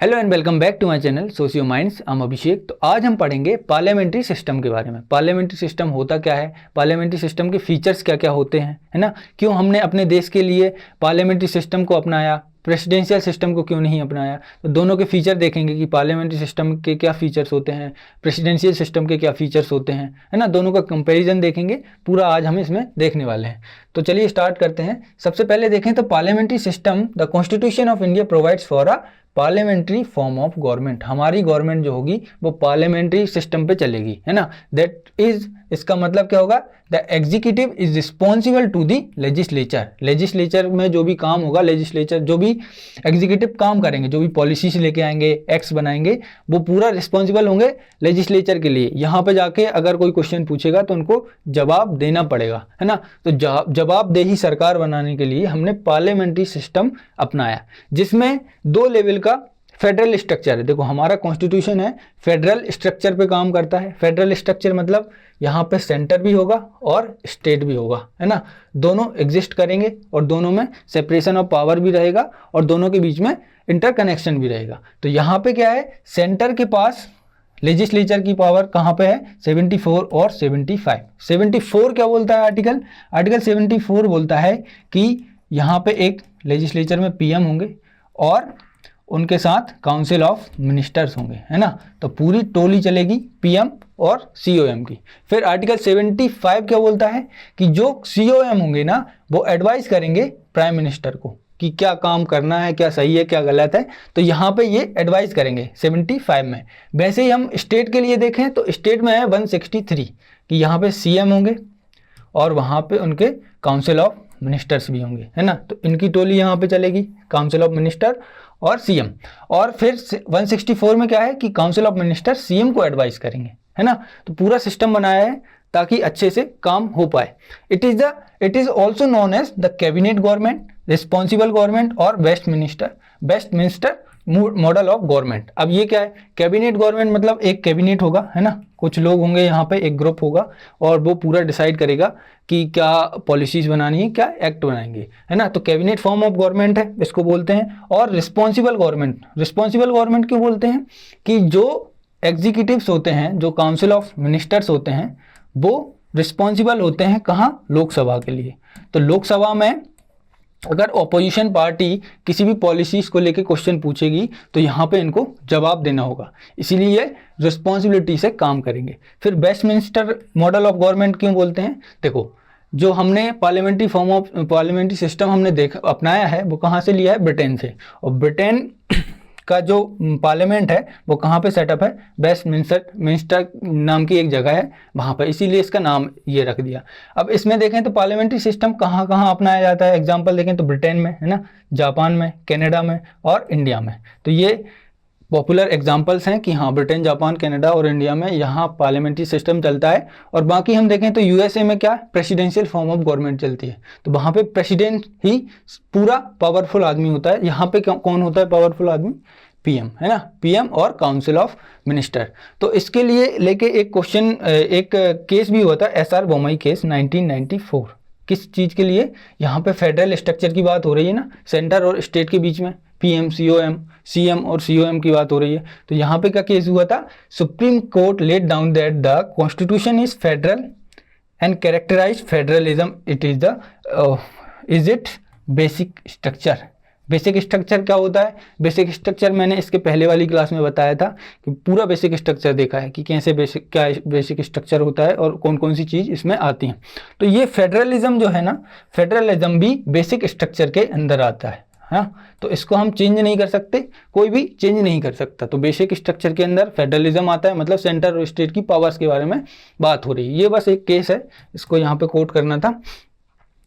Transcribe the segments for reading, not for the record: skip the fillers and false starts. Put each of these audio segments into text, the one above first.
Hello and welcome back to my channel socio minds. I am Abhishek. तो आज हम पढ़ेंगे पार्लियामेंट्री सिस्टम के बारे में। पार्लियामेंट्री सिस्टम होता क्या है, पार्लियामेंट्री सिस्टम के फीचर्स क्या क्या होते हैं, है ना। क्यों हमने अपने देश के लिए पार्लियामेंट्री सिस्टम को अपनाया, प्रेसिडेंशियल सिस्टम को क्यों नहीं अपनाया। तो दोनों के फीचर देखेंगे कि पार्लियामेंट्री सिस्टम के क्या फीचर्स होते हैं, प्रेसिडेंशियल सिस्टम के क्या फीचर्स होते हैं, है ना। दोनों का कंपैरिजन देखेंगे, पूरा आज हम इसमें देखने वाले हैं। तो चलिए स्टार्ट करते हैं। सबसे पहले देखें तो parliamentary system, the constitution of India provides for a parliamentary form of government. हमारी गवर्नमेंट जो होगी वो पार्लियामेंट्री सिस्टम पे चलेगी, है ना। दैट इज, इसका मतलब क्या होगा, the executive is responsible to the legislature. Legislature में जो भी काम होगा, लेजिस्लेचर जो भी एग्जीक्यूटिव काम करेंगे, जो भी पॉलिसीज लेके आएंगे, एक्ट्स बनाएंगे, वो पूरा रिस्पॉन्सिबल होंगे लेजिस्लेचर के लिए। यहाँ पे जाके अगर कोई क्वेश्चन पूछेगा तो उनको जवाब देना पड़ेगा, है ना। तो जवाबदेही सरकार बनाने के लिए हमने पार्लियामेंट्री सिस्टम अपनाया, जिसमें दो लेवल का फेडरल स्ट्रक्चर है। देखो हमारा कॉन्स्टिट्यूशन है, फेडरल स्ट्रक्चर पे काम करता है। फेडरल स्ट्रक्चर मतलब यहाँ पे सेंटर भी होगा और स्टेट भी होगा, है ना। दोनों एग्जिस्ट करेंगे और दोनों में सेपरेशन ऑफ पावर भी रहेगा और दोनों के बीच में इंटरकनेक्शन भी रहेगा। तो यहाँ पे क्या है, सेंटर के पास लेजिस्लेचर की पावर कहाँ पे है, 74 और 75। 74 क्या बोलता है आर्टिकल 74 बोलता है कि यहाँ पे एक लेजिस्लेचर में पीएम होंगे और उनके साथ काउंसिल ऑफ मिनिस्टर्स होंगे, है ना। तो पूरी टोली चलेगी पीएम और सीओएम की। फिर आर्टिकल 75 क्या बोलता है कि जो सीओएम होंगे ना, वो एडवाइस करेंगे प्राइम मिनिस्टर को कि क्या काम करना है, क्या सही है, क्या गलत है। तो यहाँ पे ये एडवाइस करेंगे 75 में। वैसे ही हम स्टेट के लिए देखें तो स्टेट में है 163 कि यहाँ पे सीएम होंगे और वहाँ पे उनके काउंसिल ऑफ मिनिस्टर्स भी होंगे, है ना। तो इनकी टोली यहाँ पे चलेगी, काउंसिल ऑफ मिनिस्टर और सीएम। और फिर 164 में क्या है कि काउंसिल ऑफ मिनिस्टर सीएम को एडवाइस करेंगे, है ना। तो पूरा सिस्टम बनाया है ताकि अच्छे से काम हो पाए। It is also known as the cabinet government, responsible government और वेस्टमिंस्टर मॉडल ऑफ गवर्नमेंट। अब ये क्या है, कैबिनेट गवर्नमेंट मतलब एक कैबिनेट होगा, है ना। कुछ लोग होंगे यहाँ पे, एक ग्रुप होगा और वो पूरा डिसाइड करेगा कि क्या पॉलिसीज बनानी है, क्या एक्ट बनाएंगे, है ना। तो कैबिनेट फॉर्म ऑफ गवर्नमेंट है, इसको बोलते हैं। और रिस्पॉन्सिबल गवर्नमेंट क्यों बोलते हैं कि जो एग्जीक्यूटिव्स होते हैं, जो काउंसिल ऑफ मिनिस्टर्स होते हैं, वो रिस्पॉन्सिबल होते हैं कहाँ, लोकसभा के लिए। तो लोकसभा में अगर ऑपोजिशन पार्टी किसी भी पॉलिसीज को लेके क्वेश्चन पूछेगी तो यहाँ पे इनको जवाब देना होगा, इसीलिए ये रिस्पॉन्सिबिलिटी से काम करेंगे। फिर वेस्टमिंस्टर मॉडल ऑफ गवर्नमेंट क्यों बोलते हैं, देखो जो हमने पार्लियामेंट्री सिस्टम हमने अपनाया है वो कहाँ से लिया है, ब्रिटेन से। और ब्रिटेन का जो पार्लियामेंट है वो कहाँ पे सेटअप है, वेस्टमिंस्टर नाम की एक जगह है वहाँ पर, इसीलिए इसका नाम ये रख दिया। अब इसमें देखें तो पार्लियामेंट्री सिस्टम कहाँ कहाँ अपनाया जाता है, एग्जांपल देखें तो ब्रिटेन में, है ना, जापान में, कनाडा में और इंडिया में। तो ये पॉपुलर एग्जांपल्स हैं कि हाँ ब्रिटेन, जापान, कनाडा और इंडिया में यहाँ पार्लियामेंट्री सिस्टम चलता है। और बाकी हम देखें तो यूएसए में क्या, प्रेसिडेंशियल फॉर्म ऑफ गवर्नमेंट चलती है। तो वहाँ पे प्रेसिडेंट ही पूरा पावरफुल आदमी होता है। यहाँ पे कौन होता है पावरफुल आदमी, पीएम, है ना, पीएम और काउंसिल ऑफ मिनिस्टर। तो इसके लिए लेके एक क्वेश्चन, एक केस भी हुआ था, एसआर बोमई केस 1994। किस चीज़ के लिए, यहाँ पे फेडरल स्ट्रक्चर की बात हो रही है ना, सेंटर और स्टेट के बीच में पीएम सीएम और सीओएम की बात हो रही है। तो यहाँ पे क्या केस हुआ था, supreme court laid down that the constitution is federal and characterize federalism, is it basic structure. Basic structure क्या होता है, बेसिक स्ट्रक्चर मैंने इसके पहले वाली क्लास में बताया था कि पूरा बेसिक स्ट्रक्चर देखा है कि कैसे क्या बेसिक स्ट्रक्चर होता है और कौन कौन सी चीज़ इसमें आती हैं। तो ये फेडरलिज्म जो है ना, फेडरलिज्म भी बेसिक स्ट्रक्चर के अंदर आता है, हाँ। तो इसको हम चेंज नहीं कर सकते, कोई भी चेंज नहीं कर सकता। तो बेसिक स्ट्रक्चर के अंदर फेडरलिज्म आता है, मतलब सेंटर और स्टेट की पावर्स के बारे में बात हो रही है। ये बस एक केस है, इसको यहाँ पे कोट करना था,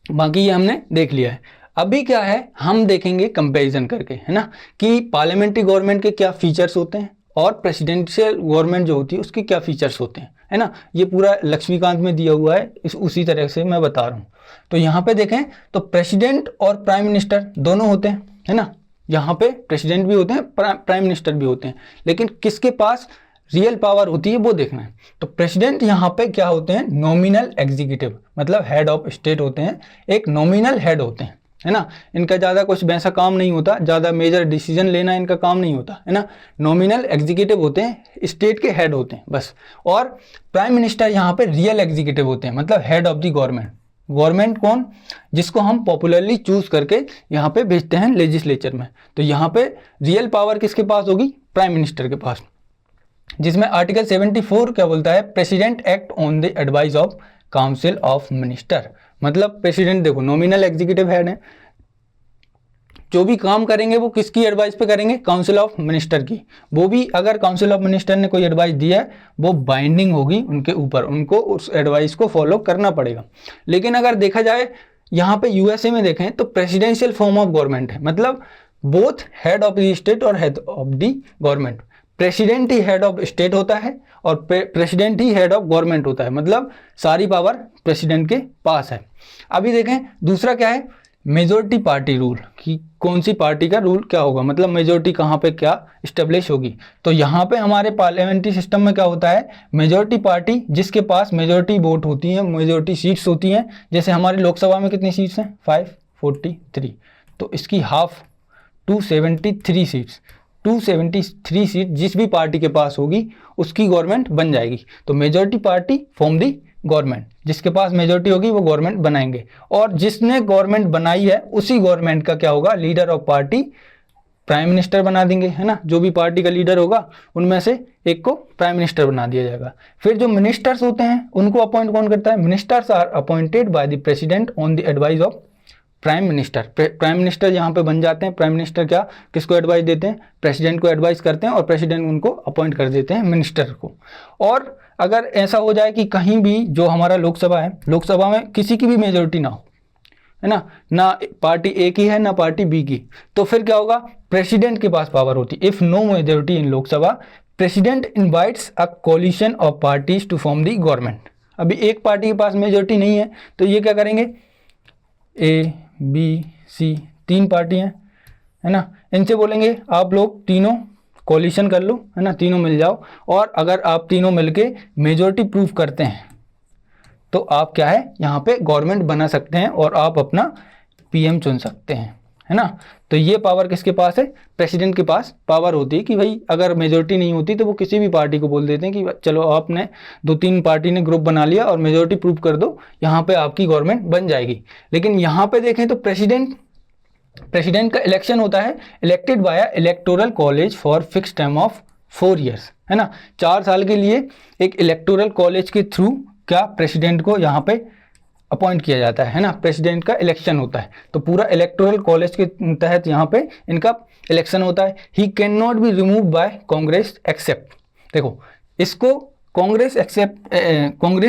बाकी ये हमने देख लिया है। अभी क्या है, हम देखेंगे कंपैरिजन करके, है ना, कि पार्लियामेंट्री गवर्नमेंट के क्या फीचर्स होते हैं और प्रेसिडेंशियल गवर्नमेंट जो होती है उसके क्या फीचर्स होते हैं, है ना। ये पूरा लक्ष्मीकांत में दिया हुआ है, उसी तरह से मैं बता रहा हूँ। तो यहाँ पे देखें तो प्रेसिडेंट और प्राइम मिनिस्टर दोनों होते हैं, है ना। यहाँ पे प्रेसिडेंट भी होते हैं, प्राइम मिनिस्टर भी होते हैं, लेकिन किसके पास रियल पावर होती है वो देखना है। तो प्रेसिडेंट यहाँ पे क्या होते हैं, नॉमिनल एग्जीक्यूटिव, मतलब हेड ऑफ स्टेट होते हैं, एक नॉमिनल हेड होते हैं, है ना। इनका ज़्यादा कुछ वैसा काम नहीं होता, ज़्यादा मेजर डिसीजन लेना इनका काम नहीं होता, है ना। नॉमिनल एग्जीक्यूटिव होते हैं, स्टेट के हेड होते हैं बस। और प्राइम मिनिस्टर यहाँ पे रियल एग्जीक्यूटिव होते हैं, मतलब head of the government. Government कौन, जिसको हम पॉपुलरली चूज करके यहाँ पे भेजते हैं लेजिस्लेचर में। तो यहाँ पे रियल पावर किसके पास होगी, प्राइम मिनिस्टर के पास, जिसमें आर्टिकल 74 क्या बोलता है, president act on the advice of council of minister. मतलब प्रेसिडेंट देखो नॉमिनल एग्जीक्यूटिव हेड है, जो भी काम करेंगे वो किसकी एडवाइस पे करेंगे, काउंसिल ऑफ मिनिस्टर की। वो भी अगर काउंसिल ऑफ मिनिस्टर ने कोई एडवाइस दिया है वो बाइंडिंग होगी उनके ऊपर, उनको उस एडवाइस को फॉलो करना पड़ेगा। लेकिन अगर देखा जाए यहाँ पे यूएसए में देखें तो प्रेसिडेंशियल फॉर्म ऑफ गवर्नमेंट है, मतलब both head of the state और head of the government. President ही हेड ऑफ स्टेट होता है और प्रेसिडेंट ही हेड ऑफ गवर्नमेंट होता है, मतलब सारी पावर प्रेसिडेंट के पास है। अभी देखें दूसरा क्या है, मेजोरिटी पार्टी रूल, कि कौन सी पार्टी का रूल क्या होगा, मतलब मेजोरिटी कहाँ पे क्या इस्टेब्लिश होगी। तो यहाँ पे हमारे पार्लियामेंट्री सिस्टम में क्या होता है, मेजोरिटी पार्टी जिसके पास मेजोरिटी वोट होती है, मेजोरिटी सीट्स होती हैं। जैसे हमारी लोकसभा में कितनी सीट्स हैं, 543, तो इसकी हाफ 273 सीट्स, 273 सीट जिस भी पार्टी के पास होगी उसकी गवर्नमेंट बन जाएगी। तो majority party form the government, जिसके पास मेजोरिटी होगी वो गवर्नमेंट बनाएंगे। और जिसने गवर्नमेंट बनाई है उसी गवर्नमेंट का क्या होगा, leader of party prime minister बना देंगे, है ना। जो भी पार्टी का लीडर होगा उनमें से एक को प्राइम मिनिस्टर बना दिया जाएगा। फिर जो मिनिस्टर्स होते हैं उनको अपॉइंट कौन करता है, ministers are appointed by the president on the advice of prime minister. Prime minister यहाँ पे बन जाते हैं। प्राइम मिनिस्टर क्या किसको एडवाइस देते हैं, प्रेसिडेंट को एडवाइस करते हैं और प्रेसिडेंट उनको अपॉइंट कर देते हैं मिनिस्टर को। और अगर ऐसा हो जाए कि कहीं भी जो हमारा लोकसभा है, लोकसभा में किसी की भी मेजोरिटी ना हो, है ना पार्टी ए की है ना पार्टी बी की, तो फिर क्या होगा, प्रेसिडेंट के पास पावर होती है। If no majority in Lok Sabha, president invites a coalition of parties to form the government. अभी एक पार्टी के पास मेजोरिटी नहीं है तो ये क्या करेंगे, ए बी सी 3 पार्टी हैं, है ना, इनसे बोलेंगे आप लोग तीनों कोलिशन कर लो, है ना, तीनों मिल जाओ। और अगर आप तीनों मिलके मेजोरिटी प्रूव करते हैं तो आप क्या है यहाँ पे गवर्नमेंट बना सकते हैं और आप अपना पीएम चुन सकते हैं, है ना। तो ये पावर किसके पास है, प्रेसिडेंट के पास पावर होती है कि भाई अगर मेजोरिटी नहीं होती तो वो किसी भी पार्टी को बोल देते हैं कि चलो आपने 2-3 पार्टी ने ग्रुप बना लिया और मेजोरिटी प्रूव कर दो, यहाँ पे आपकी गवर्नमेंट बन जाएगी। लेकिन यहाँ पे देखें तो प्रेसिडेंट का इलेक्शन होता है, elected by electoral college for fix term of 4 years, है ना। 4 साल के लिए एक इलेक्टोरल कॉलेज के थ्रू क्या प्रेसिडेंट को यहाँ पे अपॉइंट किया जाता है ना, प्रेसिडेंट का इलेक्शन होता है। तो पूरा इलेक्टोरल कॉलेज के तहत यहाँ पे इनका इलेक्शन होता है। He can not be remove by Congress except, देखो इसको कांग्रेस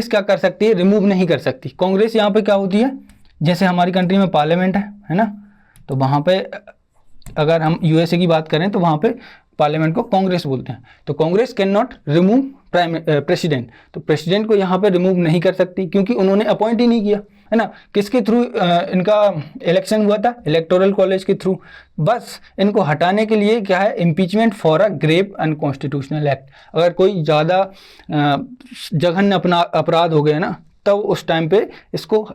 क्या कर सकती है, रिमूव नहीं कर सकती। कांग्रेस यहाँ पे क्या होती है, जैसे हमारी कंट्री में पार्लियामेंट है ना, तो वहाँ पे अगर हम यूएसए की बात करें तो वहाँ पे पार्लियामेंट को कांग्रेस बोलते हैं। तो Congress can not remove president, तो प्रेसिडेंट को यहाँ पे रिमूव नहीं कर सकती क्योंकि उन्होंने अपॉइंट ही नहीं किया, है ना। किसके थ्रू इनका इलेक्शन हुआ था, इलेक्टोरल कॉलेज के थ्रू। बस इनको हटाने के लिए क्या है, impeachment for a grave unconstitutional act. अगर कोई ज़्यादा जघन्य अपराध हो गया ना, तब उस टाइम पे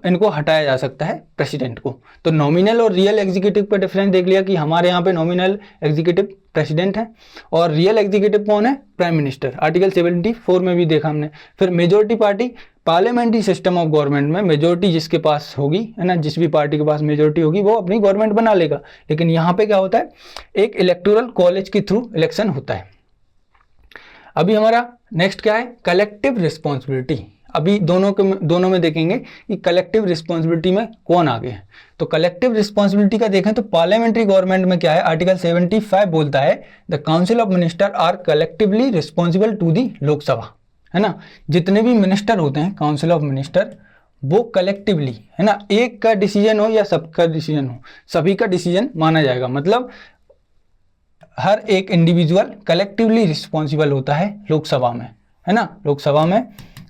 इनको हटाया जा सकता है प्रेसिडेंट को। तो नॉमिनल और रियल एग्जीक्यूटिव पे डिफरेंस देख लिया कि हमारे यहाँ पे नॉमिनल एग्जीक्यूटिव प्रेसिडेंट है और रियल एग्जीक्यूटिव कौन है, प्राइम मिनिस्टर। आर्टिकल 74 में भी देखा हमने। फिर majority party, parliamentary system of government में मेजोरिटी जिसके पास होगी, है ना, जिस भी पार्टी के पास मेजोरिटी होगी वो अपनी गवर्नमेंट बना लेगा। लेकिन यहाँ पे क्या होता है, एक इलेक्टोरल कॉलेज के थ्रू इलेक्शन होता है। अभी हमारा नेक्स्ट क्या है, कलेक्टिव रिस्पॉन्सिबिलिटी। अभी दोनों में देखेंगे कि कलेक्टिव रिस्पॉन्सिबिलिटी में कौन आगे है। तो कलेक्टिव रिस्पॉन्सिबिलिटी का देखें तो पार्लियामेंट्री गवर्नमेंट में क्या है, आर्टिकल 75 बोलता है the council of minister are collectively responsible to the Lok Sabha, है ना। जितने भी मिनिस्टर होते हैं काउंसिल ऑफ मिनिस्टर, वो कलेक्टिवली, है ना, एक का डिसीजन हो या सबका डिसीजन हो, सभी का डिसीजन माना जाएगा। मतलब हर एक इंडिविजुअल कलेक्टिवली रिस्पॉन्सिबल होता है लोकसभा में, है ना। लोकसभा में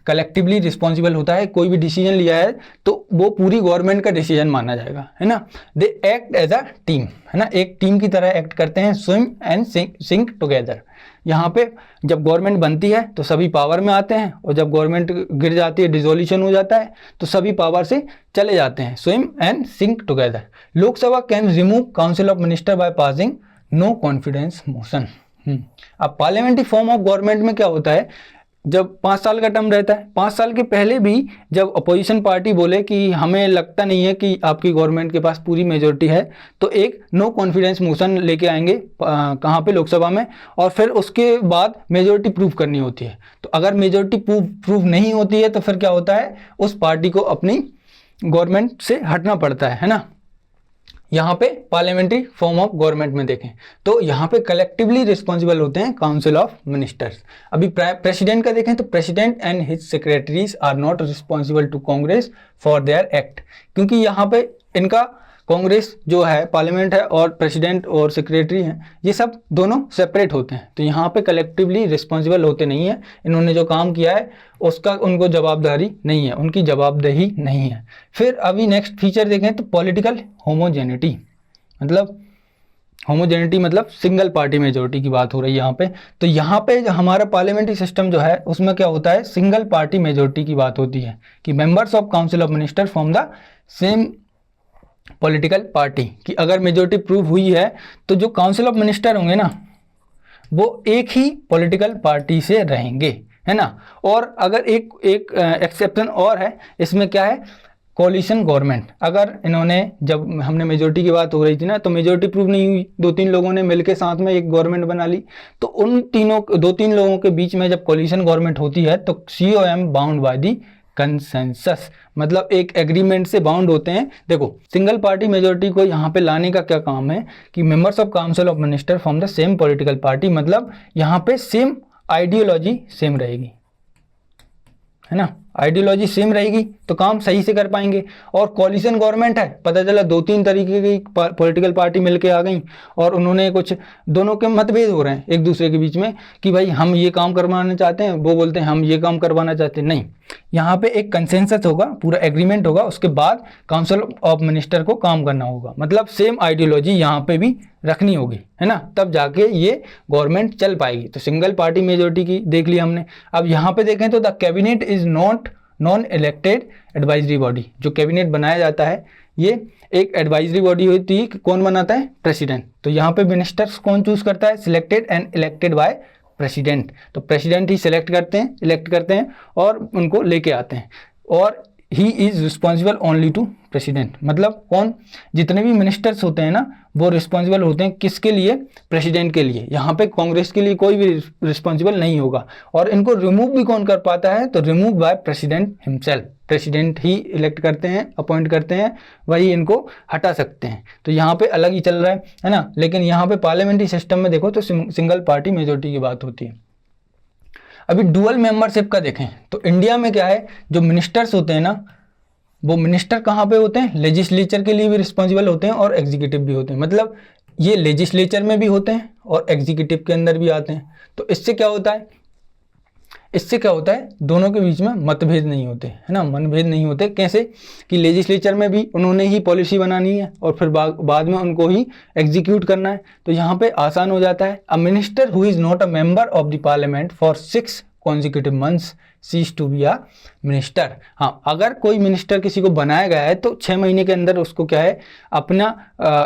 कलेक्टिवली रिस्पॉन्सिबल होता है, कोई भी डिसीजन लिया है तो वो पूरी गवर्नमेंट का डिसीजन माना जाएगा, है ना। They act as a team, है ना, एक टीम की तरह एक्ट करते हैं। स्विम एंड सिंक टुगेदर, यहाँ पे जब गवर्नमेंट बनती है तो सभी पावर में आते हैं, और जब गवर्नमेंट गिर जाती है, डिसोल्यूशन हो जाता है, तो सभी पावर से चले जाते हैं। Swim and sink together. Lok Sabha can remove council of minister by passing no confidence motion. अब पार्लियामेंट्री फॉर्म ऑफ गवर्नमेंट में क्या होता है, जब 5 साल का टर्म रहता है, 5 साल के पहले भी जब अपोजिशन पार्टी बोले कि हमें लगता नहीं है कि आपकी गवर्नमेंट के पास पूरी मेजोरिटी है, तो एक नो कॉन्फिडेंस मोशन लेके आएंगे कहाँ पे, लोकसभा में, और फिर उसके बाद मेजोरिटी प्रूव करनी होती है। तो अगर मेजोरिटी प्रूव नहीं होती है तो फिर क्या होता है, उस पार्टी को अपनी गवर्नमेंट से हटना पड़ता है ना। यहाँ पे पार्लियामेंट्री फॉर्म ऑफ गवर्नमेंट में देखें तो यहाँ पे कलेक्टिवली रिस्पॉन्सिबल होते हैं काउंसिल ऑफ मिनिस्टर्स। अभी प्रेसिडेंट का देखें तो president and his secretaries are not responsible to Congress for their act, क्योंकि यहाँ पे इनका कांग्रेस जो है, पार्लियामेंट है, और प्रेसिडेंट और सेक्रेटरी हैं, ये सब दोनों सेपरेट होते हैं, तो यहाँ पे कलेक्टिवली रिस्पॉन्सिबल होते नहीं है। इन्होंने जो काम किया है उसका उनको जवाबदारी नहीं है, उनकी जवाबदेही नहीं है। फिर अभी नेक्स्ट फीचर देखें तो पॉलिटिकल होमोजेनिटी, मतलब होमोजेनिटी मतलब सिंगल पार्टी मेजोरिटी की बात हो रही है यहाँ पे। तो यहाँ पे जो हमारा पार्लियामेंट्री सिस्टम जो है उसमें क्या होता है, सिंगल पार्टी मेजोरिटी की बात होती है कि members of council of minister from the same political party, कि अगर मेजोरिटी प्रूव हुई है तो जो काउंसिल ऑफ मिनिस्टर होंगे ना वो एक ही पॉलिटिकल पार्टी से रहेंगे, है ना। और अगर एक एक्सेप्शन और है इसमें, क्या है, कोलिशन गवर्नमेंट। अगर इन्होंने, जब हमने मेजोरिटी की बात हो रही थी ना, तो मेजोरिटी प्रूव नहीं हुई, 2-3 लोगों ने मिलकर साथ में एक गवर्नमेंट बना ली, तो उन 2-3 लोगों के बीच में जब कोलिशन गवर्नमेंट होती है तो COM bound by the consensus, मतलब एक एग्रीमेंट से बाउंड होते हैं। देखो सिंगल पार्टी मेजोरिटी को यहाँ पे लाने का क्या काम है कि members of council of minister from the same political party, मतलब यहाँ पे सेम आइडियोलॉजी सेम रहेगी, है ना, आइडियोलॉजी सेम रहेगी तो काम सही से कर पाएंगे। और कॉलिशन गवर्नमेंट है, पता चला 2-3 तरीके की पॉलिटिकल पार्टी मिलके आ गई और उन्होंने कुछ, दोनों के मतभेद हो रहे हैं एक दूसरे के बीच में कि भाई हम ये काम करवाना चाहते हैं, वो बोलते हैं हम ये काम करवाना चाहते हैं। नहीं, यहाँ पे एक कंसेंसस होगा, पूरा एग्रीमेंट होगा, उसके बाद काउंसिल ऑफ मिनिस्टर को काम करना होगा, मतलब सेम आइडियोलॉजी यहाँ पे भी रखनी होगी, है ना, तब जाके ये गवर्नमेंट चल पाएगी। तो सिंगल पार्टी मेजोरिटी की देख लिया हमने। अब यहाँ पे देखें तो the cabinet is non elected advisory body. जो कैबिनेट बनाया जाता है ये एक एडवाइजरी बॉडी होती है कि कौन बनाता है, प्रेसिडेंट। तो यहाँ पे मिनिस्टर्स कौन चूज करता है, selected and elected by president. तो प्रेसिडेंट ही इलेक्ट करते हैं और उनको लेके आते हैं, और he is responsible only to president. मतलब कौन, जितने भी मिनिस्टर्स होते हैं ना वो रिस्पॉन्सिबल होते हैं किसके लिए, प्रेसिडेंट के लिए। यहाँ पे कांग्रेस के लिए कोई भी रिस्पॉन्सिबल नहीं होगा। और इनको रिमूव भी कौन कर पाता है, तो remove by president himself. President ही इलेक्ट करते हैं, अपॉइंट करते हैं, वही इनको हटा सकते हैं। तो यहाँ पे अलग ही चल रहा है ना। लेकिन यहाँ पे पार्लियामेंट्री सिस्टम में देखो तो सिंगल पार्टी मेजोरिटी की बात होती है। अभी डुअल मेंबरशिप का देखें तो इंडिया में क्या है, जो मिनिस्टर्स होते हैं ना वो मिनिस्टर कहाँ पे होते हैं, लेजिस्लेचर के लिए भी रिस्पॉन्सिबल होते हैं और एग्जीक्यूटिव भी होते हैं। मतलब ये लेजिस्लेचर में भी होते हैं और एग्जीक्यूटिव के अंदर भी आते हैं। तो इससे क्या होता है, दोनों के बीच में मतभेद नहीं होते, है ना, मनभेद नहीं होते। कैसे कि लेजिस्लेचर में भी उन्होंने ही पॉलिसी बनानी है और फिर बाद में उनको ही एग्जीक्यूट करना है, तो यहाँ पे आसान हो जाता है। A minister who is not a member of the parliament for 6 consecutive months cease to be a minister। हाँ, अगर कोई मिनिस्टर किसी को बनाया गया है तो 6 महीने के अंदर उसको क्या है, अपना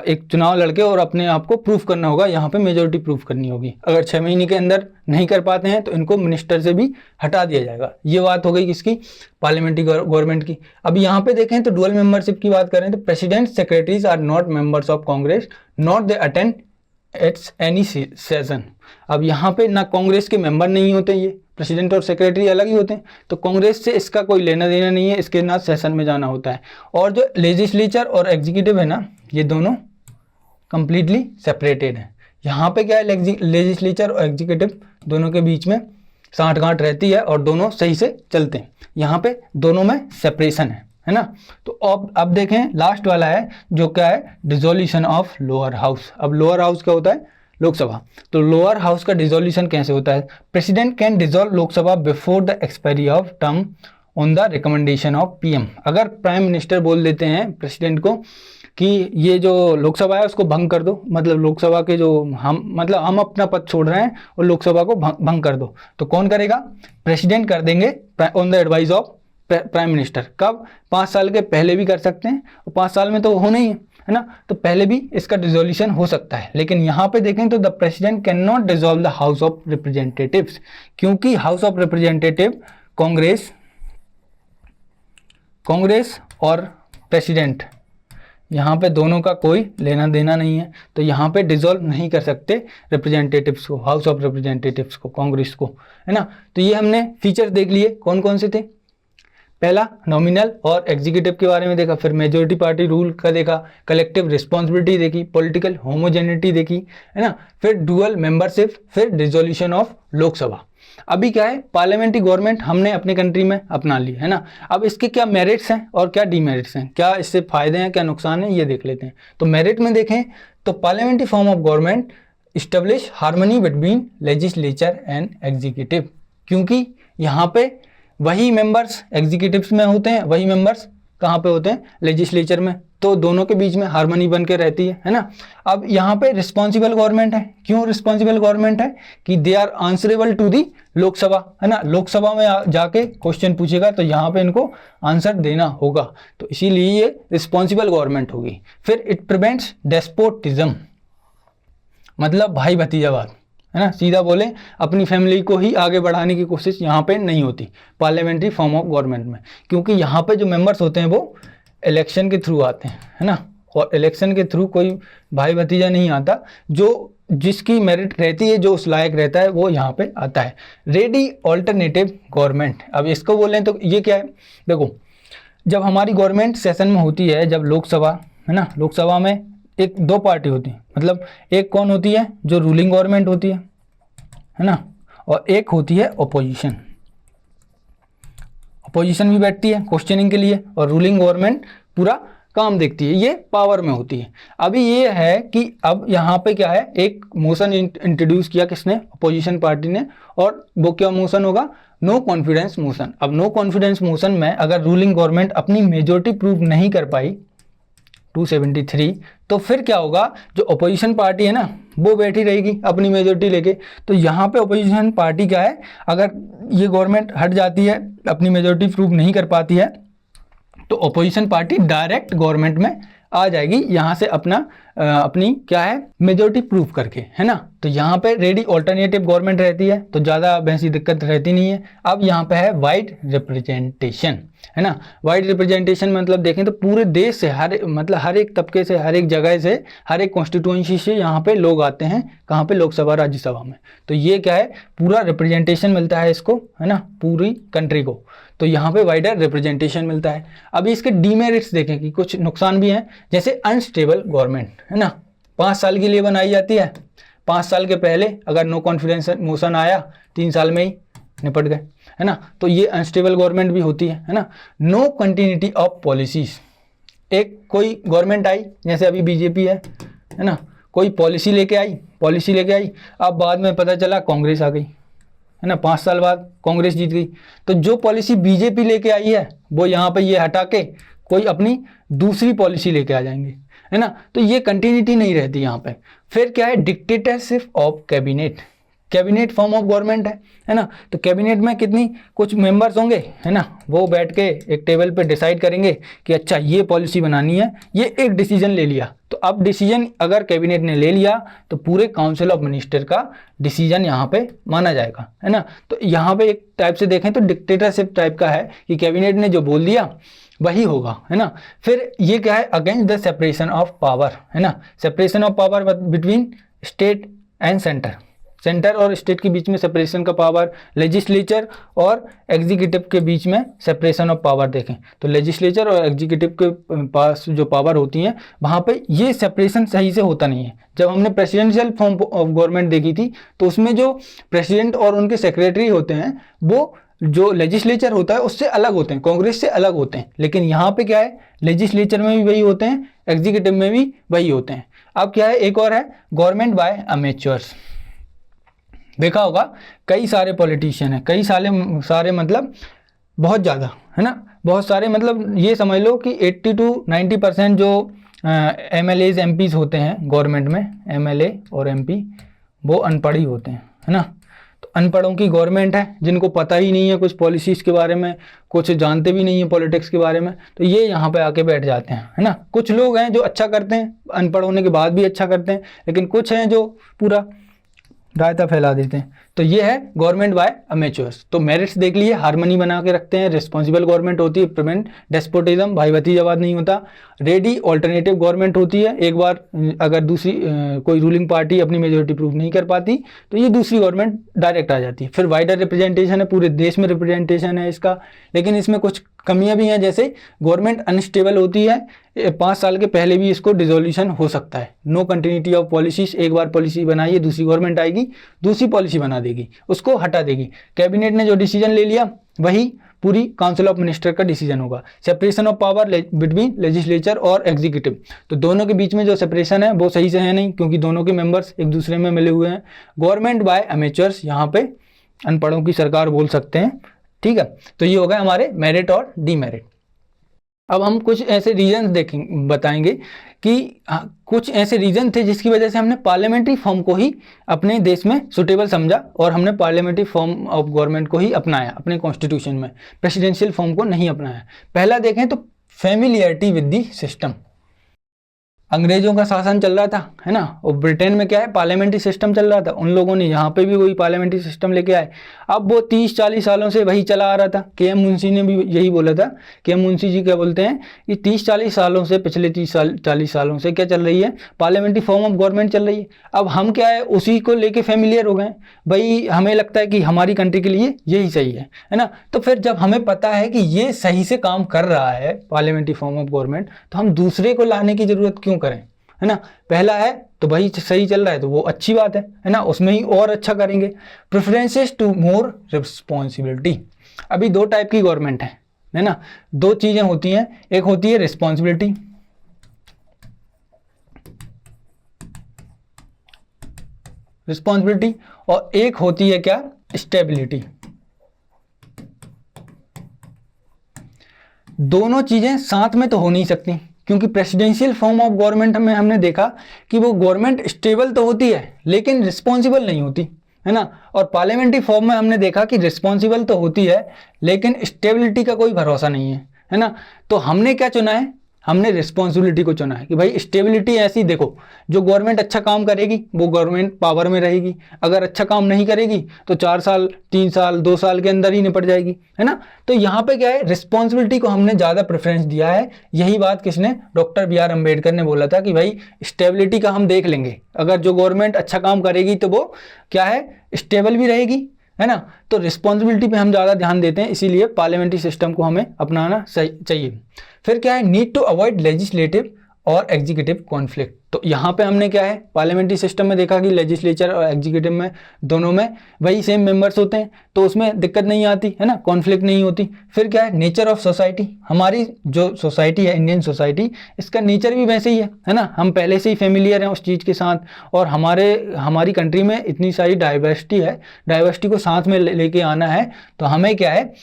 एक चुनाव लड़के और अपने आप को प्रूफ करना होगा। यहाँ पे मेजोरिटी प्रूफ करनी होगी। अगर 6 महीने के अंदर नहीं कर पाते हैं तो इनको मिनिस्टर से भी हटा दिया जाएगा। ये बात हो गई किसकी, पार्लियामेंट्री गवर्नमेंट की। अब यहाँ पे देखें तो डुअल मेंबरशिप की बात करें तो president secretaries are not members of Congress not they attend its any session. अब यहाँ पे ना कांग्रेस के मेंबर नहीं होते, ये प्रेसिडेंट और सेक्रेटरी अलग ही होते हैं, तो कांग्रेस से इसका कोई लेना देना नहीं है, इसके ना सेशन में जाना होता है। और जो लेजिस्लेचर और एग्जीक्यूटिव है ना, ये दोनों कंप्लीटली सेपरेटेड है। यहाँ पे क्या है, लेजिस्लेचर और एग्जीक्यूटिव दोनों के बीच में साँठ-गाँठ रहती है और दोनों सही से चलते हैं। यहाँ पे दोनों में सेपरेशन है ना। तो अब देखें लास्ट वाला है जो क्या है, डिसोल्यूशन ऑफ लोअर हाउस। अब लोअर हाउस क्या होता है, लोकसभा। तो लोअर हाउस का डिसोल्यूशन कैसे होता है? President can dissolve Lok Sabha before the expiry of term on the recommendation of PM. अगर प्राइम मिनिस्टर बोल देते हैं प्रेसिडेंट को कि ये जो लोकसभा है उसको भंग कर दो, मतलब लोकसभा के जो हम अपना पद छोड़ रहे हैं और लोकसभा को भंग कर दो, तो कौन करेगा? प्रेसिडेंट कर देंगे on the advice of prime minister. कब? 5 साल के पहले भी कर सकते हैं, और 5 साल में तो होना ही है ना, तो पहले भी इसका डिसोल्यूशन हो सकता है। लेकिन यहाँ पे देखें तो the president can not dissolve the house of representatives, क्योंकि हाउस ऑफ रिप्रेजेंटेटिव कांग्रेस और प्रेसिडेंट, यहाँ पे दोनों का कोई लेना देना नहीं है, तो यहाँ पे डिसॉल्व नहीं कर सकते रिप्रेजेंटेटिव्स को, हाउस ऑफ रिप्रेजेंटेटिव्स को, कांग्रेस को, है ना। तो ये हमने फीचर्स देख लिए, कौन कौन से थे? पहला नॉमिनल और एग्जीक्यूटिव के बारे में देखा, फिर मेजोरिटी पार्टी रूल का देखा, कलेक्टिव रिस्पॉन्सिबिलिटी देखी, पॉलिटिकल होमोजेनिटी देखी, है ना, फिर डुअल मेंबरशिप, फिर डिसोल्यूशन ऑफ लोकसभा। अभी क्या है, पार्लियामेंट्री गवर्नमेंट हमने अपने कंट्री में अपना ली है ना। अब इसके क्या मेरिट्स हैं और क्या डीमेरिट्स हैं, क्या इससे फायदे हैं क्या नुकसान है, ये देख लेते हैं। तो मेरिट में देखें तो parliamentary form of government establish harmony between legislature and executive, क्योंकि यहाँ पे वही मेंबर्स एग्जीक्यूटिव्स में होते हैं, वही मेंबर्स कहाँ पे होते हैं? लेजिस्लेचर में, तो दोनों के बीच में हार्मनी बन के रहती है ना। अब यहाँ पे रिस्पॉन्सिबल गवर्नमेंट है। क्यों रिस्पॉन्सिबल गवर्नमेंट है? कि they are answerable to the Lok Sabha, है ना। लोकसभा में जाके क्वेश्चन पूछेगा तो यहाँ पे इनको आंसर देना होगा, तो इसीलिए ये रिस्पॉन्सिबल गवर्नमेंट होगी। फिर इट प्रिवेंट्स डेस्पोटिज्म, मतलब भाई भतीजावाद, है ना, सीधा बोले अपनी फैमिली को ही आगे बढ़ाने की कोशिश यहाँ पे नहीं होती पार्लियामेंट्री फॉर्म ऑफ गवर्नमेंट में, क्योंकि यहाँ पे जो मेंबर्स होते हैं वो इलेक्शन के थ्रू आते हैं, है ना। और इलेक्शन के थ्रू कोई भाई भतीजा नहीं आता, जो जिसकी मेरिट रहती है, जो उस लायक रहता है, वो यहाँ पे आता है। रेडी ऑल्टरनेटिव गवर्नमेंट, अब इसको बोलें तो ये क्या है? देखो, जब हमारी गवर्नमेंट सेशन में होती है, जब लोकसभा, है ना, लोकसभा में एक दो पार्टी होती है, मतलब एक कौन होती है? जो रूलिंग गवर्नमेंट होती है ना, और एक होती है ओपोजिशन। ओपोजिशन भी बैठती है क्वेश्चनिंग के लिए, और रूलिंग गवर्नमेंट पूरा काम देखती है, ये पावर में होती है। अभी ये है कि अब यहाँ पे क्या है, एक मोशन इंट्रोड्यूस किया किसने? अपोजिशन पार्टी ने, और वो क्या मोशन होगा? No confidence motion. अब नो कॉन्फिडेंस मोशन में अगर रूलिंग गवर्नमेंट अपनी मेजोरिटी प्रूव नहीं कर पाई 273, तो फिर क्या होगा? जो अपोजिशन पार्टी है ना, वो बैठी रहेगी अपनी मेजोरिटी लेके। तो यहाँ पे अपोजिशन पार्टी क्या है, अगर ये गवर्नमेंट हट जाती है, अपनी मेजोरिटी प्रूव नहीं कर पाती है, तो अपोजिशन पार्टी डायरेक्ट गवर्नमेंट में आ जाएगी, यहाँ से अपनी क्या है, मेजोरिटी प्रूव करके, है ना। तो यहाँ पे रेडी ऑल्टरनेटिव गवर्नमेंट रहती है, तो ज़्यादा वैसी दिक्कत रहती नहीं है। अब यहाँ पे है वाइड रिप्रेजेंटेशन, है ना। वाइड रिप्रेजेंटेशन मतलब देखें तो पूरे देश से, हर एक तबके से, हर एक जगह से, हर एक कॉन्स्टिट्यूएंसी से यहाँ पे लोग आते हैं, कहाँ पे? लोकसभा राज्यसभा में। तो ये क्या है, पूरा रिप्रेजेंटेशन मिलता है इसको, है ना, पूरी कंट्री को। तो यहाँ पे वाइडर रिप्रेजेंटेशन मिलता है। अभी इसके डीमेरिट्स देखें कि कुछ नुकसान भी हैं, जैसे अनस्टेबल गवर्नमेंट, है ना, 5 साल के लिए बनाई जाती है। 5 साल के पहले अगर नो कॉन्फिडेंस मोशन आया, 3 साल में ही निपट गए, है ना। तो ये अनस्टेबल गवर्नमेंट भी होती है ना। नो कंटिन्यूटी ऑफ पॉलिसीज, एक कोई गवर्नमेंट आई, जैसे अभी बीजेपी है ना, कोई पॉलिसी लेके आई, अब बाद में पता चला कांग्रेस आ गई, है ना, 5 साल बाद कांग्रेस जीत गई, तो जो पॉलिसी बीजेपी लेके आई है वो यहाँ पे ये हटा के कोई अपनी दूसरी पॉलिसी लेके आ जाएंगे, है ना। तो ये कंटिन्यूटी नहीं रहती यहाँ पे। फिर क्या है, dictatorship of cabinet form of government है ना। तो कैबिनेट में कुछ मेंबर्स होंगे, है ना, वो बैठ के एक टेबल पे डिसाइड करेंगे कि अच्छा ये पॉलिसी बनानी है, ये एक डिसीजन ले लिया। तो अब डिसीजन अगर कैबिनेट ने ले लिया तो पूरे काउंसिल ऑफ मिनिस्टर का डिसीजन यहाँ पे माना जाएगा, है ना। तो यहाँ पे एक टाइप से देखें तो डिक्टेटरशिप टाइप का है कि कैबिनेट ने जो बोल दिया वही होगा, है ना। फिर ये क्या है, against the separation of power, है ना, separation of power between state and centre और स्टेट के बीच में सेपरेशन का पावर, लेजिस्लेचर और एग्जीक्यूटिव के बीच में सेपरेशन ऑफ पावर देखें तो लेजिस्लेचर और एग्जीक्यूटिव के पास जो पावर होती हैं वहाँ पे ये सेपरेशन सही से होता नहीं है। जब हमने प्रेसिडेंशियल फॉर्म ऑफ गवर्नमेंट देखी थी तो उसमें जो प्रेसिडेंट और उनके सेक्रेटरी होते हैं वो जो लेजिस्लेचर होता है उससे अलग होते हैं, कांग्रेस से अलग होते हैं। लेकिन यहाँ पे क्या है, लेजिस्लेचर में भी वही होते हैं, एग्जीक्यूटिव में भी वही होते हैं। अब क्या है, एक और है गवर्नमेंट बाय अमेच्योर्स। देखा होगा कई सारे पॉलिटिशियन हैं, कई सारे मतलब बहुत ज़्यादा, है ना, बहुत सारे, मतलब ये समझ लो कि 80 to 90% जो MLAs MPs होते हैं गवर्नमेंट में, MLA और MP, वो अनपढ़ ही होते हैं, है ना। तो अनपढ़ों की गवर्नमेंट है, जिनको पता ही नहीं है कुछ पॉलिसीज़ के बारे में, कुछ जानते भी नहीं है पॉलिटिक्स के बारे में, तो ये यहाँ पे आके बैठ जाते हैं, है ना। कुछ लोग हैं जो अच्छा करते हैं, अनपढ़ होने के बाद भी अच्छा करते हैं, लेकिन कुछ हैं जो पूरा रायता फैला देते हैं। तो ये है गवर्नमेंट बाय अमेच्योर्स। तो मेरिट्स देख लिए, हार्मनी बना के रखते हैं, रिस्पॉन्सिबल गवर्नमेंट होती है, प्रिवेंट डेस्पोटिज्म, भाई भतीजावाद नहीं होता, रेडी ऑल्टरनेटिव गवर्नमेंट होती है, एक बार अगर दूसरी कोई रूलिंग पार्टी अपनी मेजोरिटी प्रूव नहीं कर पाती तो ये दूसरी गवर्नमेंट डायरेक्ट आ जाती है। फिर वाइडर रिप्रेजेंटेशन है, पूरे देश में रिप्रेजेंटेशन है इसका, लेकिन इसमें कुछ कमियां भी हैं, जैसे गवर्नमेंट अनस्टेबल होती है, 5 साल के पहले भी इसको डिसोल्यूशन हो सकता है। नो कंटिन्यूटी ऑफ पॉलिसीज, एक बार पॉलिसी बनाइए, दूसरी गवर्नमेंट आएगी, दूसरी पॉलिसी बना देगी, उसको हटा देगी। कैबिनेट ने जो डिसीजन ले लिया वही पूरी काउंसिल ऑफ मिनिस्टर का डिसीजन होगा। Separation of power between legislature और एग्जीक्यूटिव, तो दोनों के बीच में जो सेपरेशन है वो सही से है नहीं, क्योंकि दोनों के मेंबर्स एक दूसरे में मिले हुए हैं। गवर्नमेंट बाय अमेच्योर्स, यहाँ पे अनपढ़ों की सरकार बोल सकते हैं, ठीक है। तो ये हो गए हमारे मेरिट और डीमेरिट। अब हम कुछ ऐसे रीजन बताएंगे कि कुछ ऐसे रीजन थे जिसकी वजह से हमने पार्लियामेंट्री फॉर्म को ही अपने देश में सुटेबल समझा और हमने पार्लियामेंट्री फॉर्म ऑफ गवर्नमेंट को ही अपनाया अपने कॉन्स्टिट्यूशन में, प्रेसिडेंशियल फॉर्म को नहीं अपनाया। पहला देखें तो फैमिलियरिटी विद दी सिस्टम। अंग्रेजों का शासन चल रहा था, है ना, और ब्रिटेन में क्या है, पार्लियामेंट्री सिस्टम चल रहा था। उन लोगों ने यहाँ पे भी वही पार्लियामेंट्री सिस्टम लेके आए। अब वो 30-40 सालों से वही चला आ रहा था। KM मुंशी ने भी यही बोला था। KM मुंशी जी क्या बोलते हैं कि 30-40 सालों से, पिछले 30-40 सालों से क्या चल रही है, पार्लियामेंट्री फॉर्म ऑफ गवर्नमेंट चल रही है। अब हम क्या है, उसी को लेके फेमिलियर हो गए भाई, हमें लगता है कि हमारी कंट्री के लिए यही सही है ना। तो फिर जब हमें पता है कि ये सही से काम कर रहा है पार्लियामेंट्री फॉर्म ऑफ गवर्नमेंट, तो हम दूसरे को लाने की जरूरत क्यों करें, है ना। पहला है तो भाई सही चल रहा है तो वो अच्छी बात है ना, उसमें ही और अच्छा करेंगे। Preferences to more responsibility. अभी 2 टाइप की गवर्नमेंट है ना, 2 चीजें होती हैं, एक होती है रिस्पॉन्सिबिलिटी, और एक होती है क्या, स्टेबिलिटी। दोनों चीजें साथ में तो हो नहीं सकती, क्योंकि प्रेसिडेंशियल फॉर्म ऑफ गवर्नमेंट में हमने देखा कि वो गवर्नमेंट स्टेबल तो होती है लेकिन रिस्पॉन्सिबल नहीं होती, है ना। और पार्लियामेंट्री फॉर्म में हमने देखा कि रिस्पॉन्सिबल तो होती है लेकिन स्टेबिलिटी का कोई भरोसा नहीं है ना। तो हमने क्या चुना है, हमने रिस्पॉन्सिबिलिटी को चुना है कि भाई स्टेबिलिटी ऐसी, देखो जो गवर्नमेंट अच्छा काम करेगी वो गवर्नमेंट पावर में रहेगी, अगर अच्छा काम नहीं करेगी तो 4 साल 3 साल 2 साल के अंदर ही निपट जाएगी, है ना। तो यहाँ पे क्या है, रिस्पॉन्सिबिलिटी को हमने ज़्यादा प्रेफरेंस दिया है। यही बात किसने, डॉक्टर BR अम्बेडकर ने बोला था कि भाई स्टेबिलिटी का हम देख लेंगे, अगर जो गवर्नमेंट अच्छा काम करेगी तो वो क्या है, स्टेबल भी रहेगी, है ना। तो रिस्पॉन्सिबिलिटी पे हम ज़्यादा ध्यान देते हैं, इसीलिए पार्लियामेंट्री सिस्टम को हमें अपनाना चाहिए। फिर क्या है, नीड टू अवॉइड लेजिस्लेटिव और एग्जीक्यूटिव कॉन्फ्लिक्ट। तो यहाँ पे हमने क्या है, पार्लियामेंट्री सिस्टम में देखा कि लेजिस्लेचर और एग्जीक्यूटिव में दोनों में वही सेम मेंबर्स होते हैं, तो उसमें दिक्कत नहीं आती, है ना, कॉन्फ्लिक्ट नहीं होती। फिर क्या है, नेचर ऑफ सोसाइटी। हमारी जो सोसाइटी है, इंडियन सोसाइटी, इसका नेचर भी वैसे ही है ना, हम पहले से ही फेमिलियर हैं उस चीज़ के साथ। और हमारी कंट्री में इतनी सारी डाइवर्सिटी है, डाइवर्सिटी को साथ में लेके आना है, तो हमें क्या है,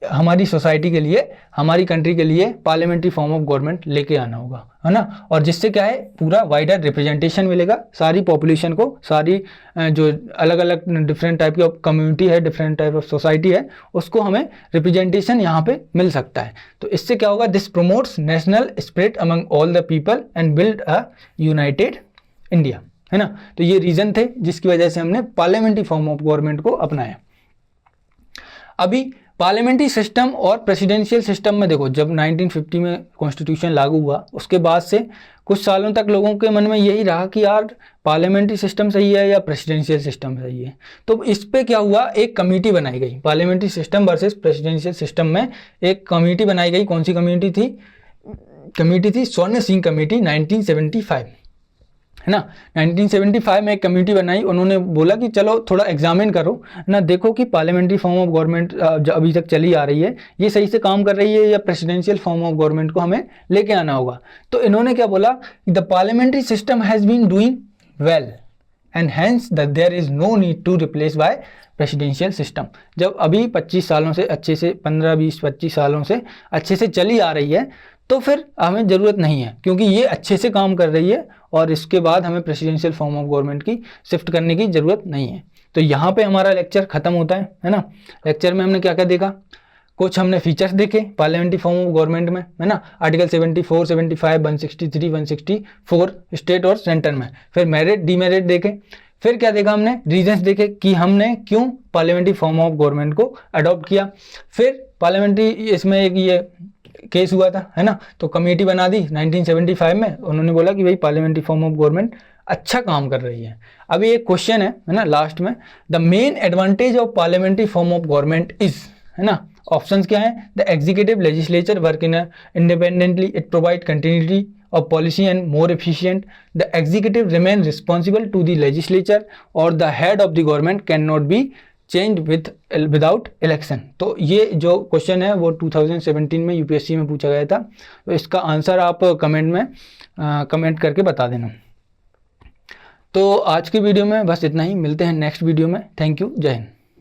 हमारी सोसाइटी के लिए, हमारी कंट्री के लिए पार्लियामेंट्री फॉर्म ऑफ गवर्नमेंट लेके आना होगा, है ना। और जिससे क्या है, पूरा वाइडर रिप्रेजेंटेशन मिलेगा, सारी पॉपुलेशन को, सारी जो अलग अलग डिफरेंट टाइप की कम्युनिटी है, डिफरेंट टाइप ऑफ सोसाइटी है, उसको हमें रिप्रेजेंटेशन यहाँ पे मिल सकता है। तो इससे क्या होगा, this promotes national spirit among all the people and build a United India, है ना। तो ये रीज़न थे जिसकी वजह से हमने पार्लियामेंट्री फॉर्म ऑफ गवर्नमेंट को अपनाया। अभी पार्लियामेंट्री सिस्टम और प्रेसिडेंशियल सिस्टम में देखो, जब 1950 में कॉन्स्टिट्यूशन लागू हुआ, उसके बाद से कुछ सालों तक लोगों के मन में यही रहा कि यार पार्लियामेंट्री सिस्टम सही है या प्रेसिडेंशियल सिस्टम सही है। तो इस पे क्या हुआ, एक कमेटी बनाई गई, parliamentary system versus presidential system में एक कमेटी बनाई गई। कौन सी कमेटी थी, स्वर्ण सिंह कमेटी 1975, है ना। 1975 में एक कमेटी बनाई, उन्होंने बोला कि चलो थोड़ा एग्जामिन करो ना, देखो कि पार्लियामेंट्री फॉर्म ऑफ गवर्नमेंट जो अभी तक चली आ रही है ये सही से काम कर रही है या प्रेसिडेंशियल फॉर्म ऑफ गवर्नमेंट को हमें लेके आना होगा। तो इन्होंने क्या बोला, the parliamentary system has been doing well and hence that there is no need to replace by presidential system. जब अभी 25 सालों से अच्छे से 15-20-25 सालों से अच्छे से चली आ रही है तो फिर हमें ज़रूरत नहीं है, क्योंकि ये अच्छे से काम कर रही है और इसके बाद हमें प्रेसिडेंशियल फॉर्म ऑफ गवर्नमेंट की शिफ्ट करने की ज़रूरत नहीं है। तो यहाँ पे हमारा लेक्चर ख़त्म होता है ना। लेक्चर में हमने क्या क्या देखा, कुछ हमने फीचर्स देखे पार्लियामेंट्री फॉर्म ऑफ गवर्नमेंट में, है ना, आर्टिकल 74, 75, 163, 164 स्टेट और सेंटर में। फिर मेरिट डीमेरिट देखे। फिर क्या देखा हमने, रीजंस देखे कि हमने क्यों पार्लियामेंट्री फॉर्म ऑफ गवर्नमेंट को अडॉप्ट किया। फिर पार्लियामेंट्री इसमें एक ये केस हुआ था, है ना, तो कमेटी बना दी 1975 में, उन्होंने बोला कि भाई पार्लियामेंट्री फॉर्म ऑफ गवर्नमेंट अच्छा काम कर रही है। अभी एक क्वेश्चन है ना लास्ट में, the main advantage of parliamentary form of government is, है ना, ऑप्शंस क्या है, the executive legislature work in independently, it provide continuity of policy and more efficient, the executive remain responsible to the legislature or the head of the government cannot be changed without election। तो ये जो question है वो 2017 में UPSC में पूछा गया था। तो इसका आंसर आप कमेंट में कमेंट करके बता देना। तो आज की वीडियो में बस इतना ही, मिलते हैं नेक्स्ट वीडियो में। थैंक यू, जय हिंद।